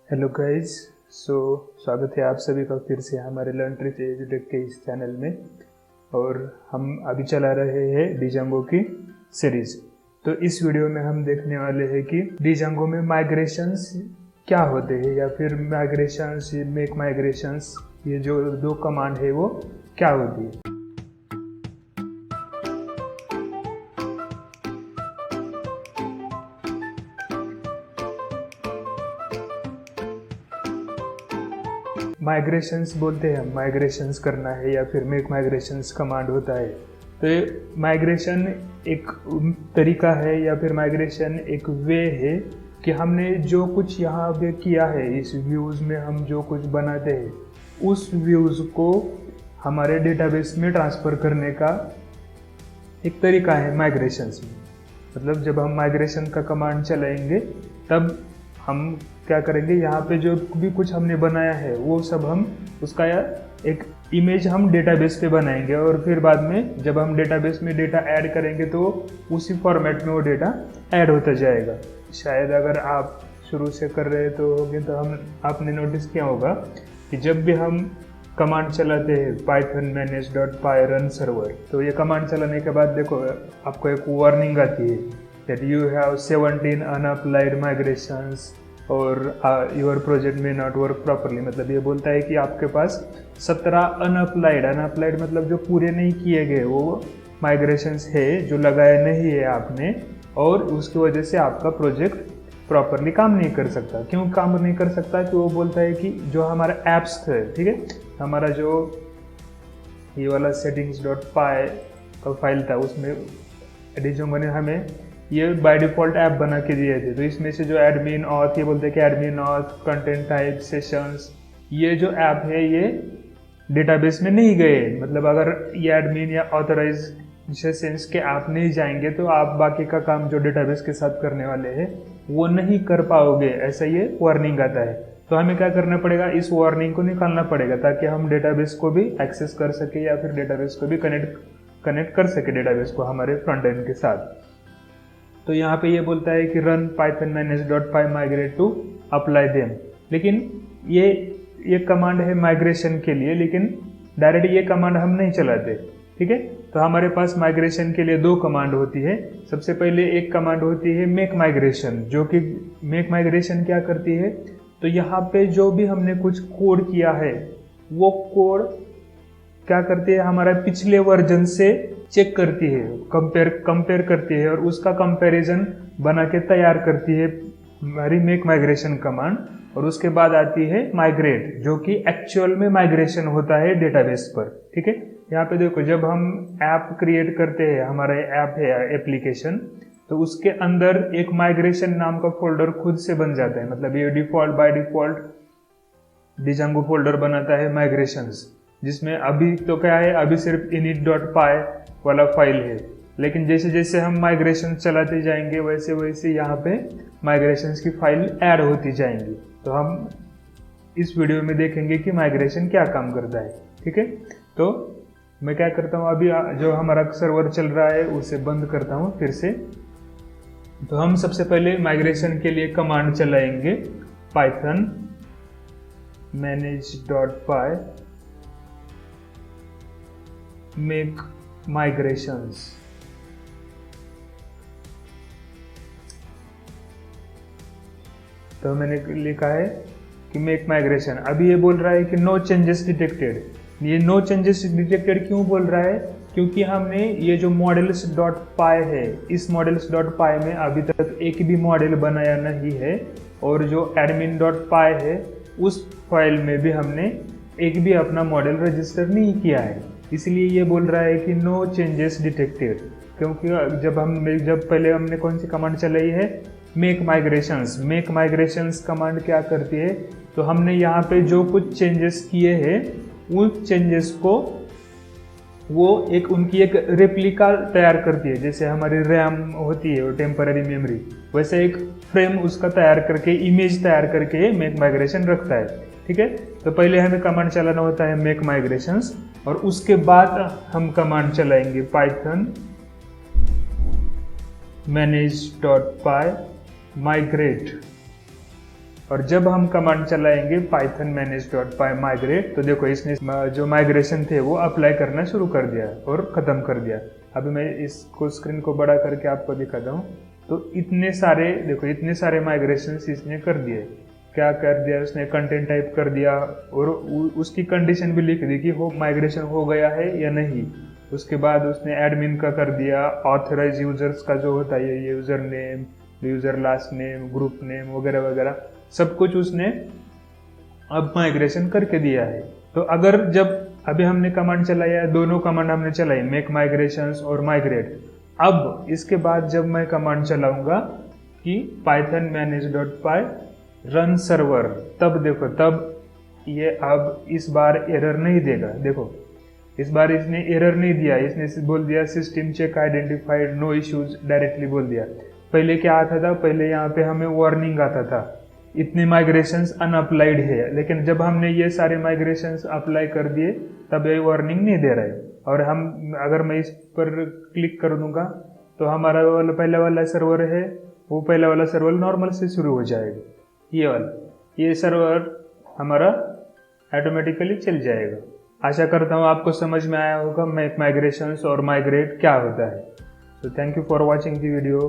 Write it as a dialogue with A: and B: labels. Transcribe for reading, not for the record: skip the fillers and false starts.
A: Hello guys. स्वागत है आप सभी का फिर से हमारे लर्न ट्रिक एजुटेक के इस चैनल में। और हम अभी चला रहे हैं डिजांगो की सीरीज। तो इस वीडियो में हम देखने वाले हैं कि डिजांगो में माइग्रेशंस क्या होते हैं, या फिर माइग्रेशंस, मेक माइग्रेशंस, ये जो दो कमांड है वो क्या होती है। माइग्रेशंस बोलते हैं हम, माइग्रेशंस करना है या फिर मेक माइग्रेशंस कमांड होता है। तो ये माइग्रेशन एक तरीका है या फिर माइग्रेशन एक वे है कि हमने जो कुछ यहाँ पे किया है, इस व्यूज़ में हम जो कुछ बनाते हैं उस व्यूज़ को हमारे डेटाबेस में ट्रांसफ़र करने का एक तरीका है माइग्रेशंस में। मतलब जब हम माइग्रेशन का कमांड चलाएंगे तब हम क्या करेंगे, यहाँ पे जो भी कुछ हमने बनाया है वो सब हम उसका एक इमेज हम डेटाबेस पे बनाएंगे, और फिर बाद में जब हम डेटाबेस में डेटा ऐड करेंगे तो उसी फॉर्मेट में वो डेटा ऐड होता जाएगा। शायद अगर आप शुरू से कर रहे तो आपने नोटिस किया होगा कि जब भी हम कमांड चलाते हैं python manage.py run server, तो ये कमांड चलाने के बाद देखो आपको एक वार्निंग आती है that you have 17 unapplied migrations और योर प्रोजेक्ट में नॉट वर्क प्रॉपरली। मतलब ये बोलता है कि आपके पास 17 अनअप्लाइड मतलब जो पूरे नहीं किए गए वो माइग्रेशंस है, जो लगाए नहीं है आपने, और उसकी वजह से आपका प्रोजेक्ट प्रॉपरली काम नहीं कर सकता। क्यों काम नहीं कर सकता? कि वो बोलता है कि जो हमारा ऐप्स है, ठीक है, हमारा जो ये वाला settings.py का फाइल था उसमें डिजांगो ने हमें ये बाय डिफ़ॉल्ट ऐप बना के दिए थे। तो इसमें से जो एडमिन ऑथ, ये बोलते हैं कि admin auth, content type, sessions, ये जो ऐप है ये डेटाबेस में नहीं गए। मतलब अगर ये एडमिन या ऑथराइजेशंस के ऐप नहीं जाएंगे तो आप बाकी का काम जो डेटाबेस के साथ करने वाले हैं वो नहीं कर पाओगे, ऐसा ये वार्निंग आता है। तो हमें क्या करना पड़ेगा, इस वार्निंग को निकालना पड़ेगा ताकि हम डेटाबेस को भी एक्सेस कर सके या फिर डेटाबेस को भी कनेक्ट कर सके डेटाबेस को हमारे फ्रंट एंड के साथ। तो यहाँ पे ये बोलता है कि run python manage.py migrate to apply them। लेकिन ये कमांड है माइग्रेशन के लिए, लेकिन डायरेक्ट ये कमांड हम नहीं चलाते, ठीक है। तो हमारे पास माइग्रेशन के लिए दो कमांड होती है। सबसे पहले एक कमांड होती है मेक माइग्रेशन, जो कि मेक माइग्रेशन क्या करती है, तो यहाँ पे जो भी हमने कुछ कोड किया है वो कोड क्या करती है, हमारा पिछले वर्जन से चेक करती है, कंपेयर करती है और उसका कंपैरिजन बना के तैयार करती है हमारी मेक माइग्रेशन कमांड। और उसके बाद आती है माइग्रेट, जो कि एक्चुअल में माइग्रेशन होता है डेटाबेस पर, ठीक है। यहाँ पे देखो, जब हम ऐप क्रिएट करते हैं, हमारा ऐप है एप्लीकेशन, तो उसके अंदर एक माइग्रेशन नाम का फोल्डर खुद से बन जाता है। मतलब ये बाय डिफॉल्ट डिजांगो फोल्डर बनाता है माइग्रेशंस, जिसमें अभी तो क्या है, अभी सिर्फ init.py वाला फाइल है। लेकिन जैसे जैसे हम माइग्रेशन चलाते जाएंगे वैसे वैसे यहाँ पे माइग्रेशंस की फाइल ऐड होती जाएंगी। तो हम इस वीडियो में देखेंगे कि माइग्रेशन क्या काम करता है, ठीक है। तो मैं क्या करता हूँ, अभी जो हमारा सर्वर चल रहा है उसे बंद करता हूँ फिर से। तो हम सबसे पहले माइग्रेशन के लिए कमांड चलाएंगे python manage.py मेक माइग्रेशंस। तो मैंने लिखा है कि मेक माइग्रेशन। अभी ये बोल रहा है कि नो चेंजेस डिटेक्टेड। ये नो चेंजेस डिटेक्टेड क्यों बोल रहा है? क्योंकि हमने ये जो models.py है, इस models.py में अभी तक एक भी मॉडल बनाया नहीं है, और जो admin.py है उस फाइल में भी हमने एक भी अपना मॉडल रजिस्टर नहीं किया है। इसलिए ये बोल रहा है कि नो चेंजेस डिटेक्टेड। क्योंकि जब पहले हमने कौन सी कमांड चलाई है, make migrations. Make migrations command क्या करती है, तो हमने यहाँ पे जो कुछ चेंजेस किए हैं उन चेंजेस को वो उनकी एक रेप्लिका तैयार करती है। जैसे हमारी रैम होती है वो टेम्पररी मेमोरी, वैसे एक फ्रेम उसका तैयार करके, इमेज तैयार करके मेक माइग्रेशन रखता है, ठीक है। तो पहले हमें कमांड चलाना होता है मेक माइग्रेशंस, और उसके बाद हम कमांड चलाएंगे python manage.py migrate। और जब हम कमांड चलाएंगे python manage.py migrate, तो देखो इसने जो माइग्रेशन थे वो अप्लाई करना शुरू कर दिया और ख़त्म कर दिया। अभी मैं इसको स्क्रीन को बड़ा करके आपको दिखाता हूँ। तो इतने सारे देखो, इतने सारे माइग्रेशन इसने कर दिए। क्या कर दिया उसने, कंटेंट टाइप कर दिया और उसकी कंडीशन भी लिख दी कि हो माइग्रेशन हो गया है या नहीं। उसके बाद उसने एडमिन का कर दिया, ऑथराइज यूजर्स का जो होता है ये user name, user last name, group name वगैरह वगैरह सब कुछ उसने अब माइग्रेशन करके दिया है। तो अगर जब अभी हमने कमांड चलाया, दोनों कमांड हमने चलाई, मेक माइग्रेशंस और माइग्रेट। अब इसके बाद जब मैं कमांड चलाऊंगा कि python manage.py रन सर्वर, तब देखो, तब ये अब इस बार एरर नहीं देगा। देखो इस बार इसने एरर नहीं दिया, इसने बोल दिया system check identified no issues, directly बोल दिया। पहले क्या आता था, पहले यहाँ पे हमें वार्निंग आता था इतने माइग्रेशंस अनअप्लाइड है, लेकिन जब हमने ये सारे माइग्रेशंस अप्लाई कर दिए तब ये वार्निंग नहीं दे रहा है। और हम अगर मैं इस पर क्लिक कर दूंगा तो हमारा वाला पहला वाला सर्वर है, वो पहला वाला सर्वर नॉर्मल से शुरू हो जाएगा, ये वाला, ये सर्वर हमारा ऑटोमेटिकली चल जाएगा। आशा करता हूँ आपको समझ में आया होगा मेक माइग्रेशंस और माइग्रेट क्या होता है। तो thank you for watching the video.